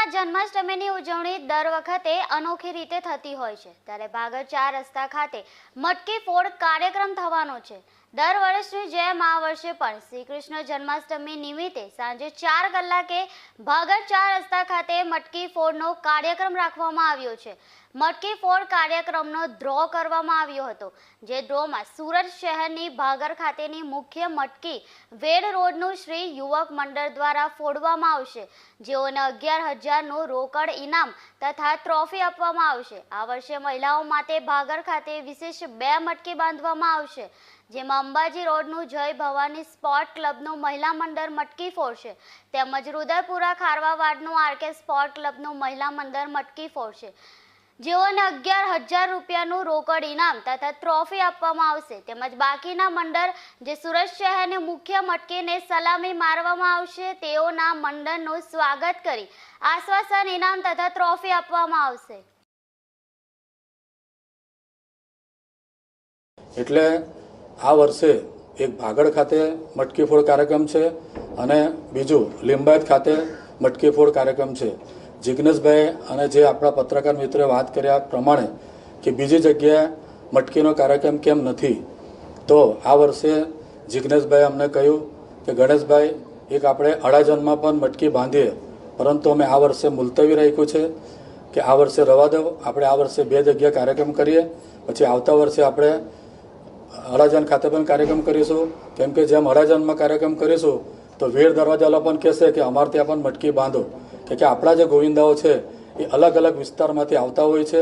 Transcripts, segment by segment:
શહેરમાં જન્માષ્ટમીની ઉજવણી દર વખતે અનોખી રીતે થતી હોય છે, ત્યારે ભાગળ 4 રસ્તા ખાતે મટકી ફોડ કાર્યક્રમ થવાનો છે। દર વર્ષની જેમ આ વર્ષે પણ શ્રી કૃષ્ણ જન્માષ્ટમી નિમિત્તે સાંજે 4 કલાકે ભાગળ 4 રસ્તા ખાતે મટકી ફોડનો કાર્યક્રમ રાખવામાં આવ્યો છે। મટકી ફોડ કાર્યક્રમનો ડ્રો કરવામાં આવ્યો હતો, જે ડ્રોમાં સુરત શહેરની ભાગળ ખાતેની મુખ્ય મટકી વેડ રોડનું શ્રી યુવક મંડળ દ્વારા ફોડવામાં આવશે, જેઓને 11,000નું રોકડ ઇનામ તથા ટ્રોફી આપવામાં આવશે। આ વર્ષે મહિલાઓ માટે ભાગળ ખાતે વિશેષ 2 મટકી બાંધવામાં આવશે, જેમાં અંબાજી રોડનું જય ભવાની સ્પોર્ટ ક્લબનું મહિલા મંડળ મટકી ફોડશે, તેમજ રુદરપુરા ખારવાવાડનું આરકે સ્પોર્ટ ક્લબનું મહિલા મંડળ મટકી ફોડશે, જેઓને 11,000 રૂપિયાનું રોકડ ઇનામ તથા ટ્રોફી આપવામાં આવશે। તેમજ બાકીના મંડળ જે સુરત શહેરની મુખ્ય મટકીને સલામી મારવામાં આવશે, તેઓના મંડળનું સ્વાગત કરી આશ્વાસન ઇનામ તથા ટ્રોફી આપવામાં આવશે। એટલે આ વર્ષે એક ભાગળ ખાતે મટકી ફોડ કાર્યક્રમ છે અને બીજું લિંબાયત ખાતે મટકી ફોડ કાર્યક્રમ છે। જિગ્નેશભાઈ અને જે આપણા પત્રકાર મિત્રોએ વાત કર્યા પ્રમાણે કે બીજી જગ્યાએ મટકીનો કાર્યક્રમ કેમ નથી, તો આ વર્ષે જિગ્નેશભાઈ અમને કહ્યું કે ગણેશભાઈ એક આપણે અડાજણમાં પણ મટકી બાંધીએ, પરંતુ અમે આ વર્ષે મુલતવી રાખ્યું છે કે આ વર્ષે રવા દો, આપણે આ વર્ષે 2 જગ્યાએ કાર્યક્રમ કરીએ, પછી આવતા વર્ષે આપણે અડાજણ ખાતે પણ કાર્યક્રમ કરીશું। કેમ કે જેમ અડાજણમાં કાર્યક્રમ કરીશું તો વેડ દરવાજાલા પણ કહેશે કે અમારે ત્યાં પણ મટકી બાંધો, કે આપણા જે ગોવિંદાઓ છે એ અલગ અલગ વિસ્તારમાંથી આવતા હોય છે।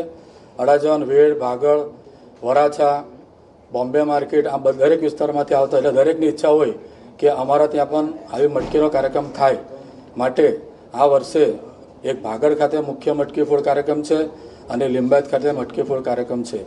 અડાજણ, વેડ, ભાગળ, વરાછા, બોમ્બે માર્કેટ, આ દરેક વિસ્તારમાંથી આવતા, એટલે દરેકની ઈચ્છા હોય કે અમારા ત્યાં પણ આવી મટકીનો કાર્યક્રમ થાય। માટે આ વર્ષે એક ભાગળ ખાતે મુખ્ય મટકી ફોડ કાર્યક્રમ છે અને લિંબાયત ખાતે મટકી ફોડ કાર્યક્રમ છે।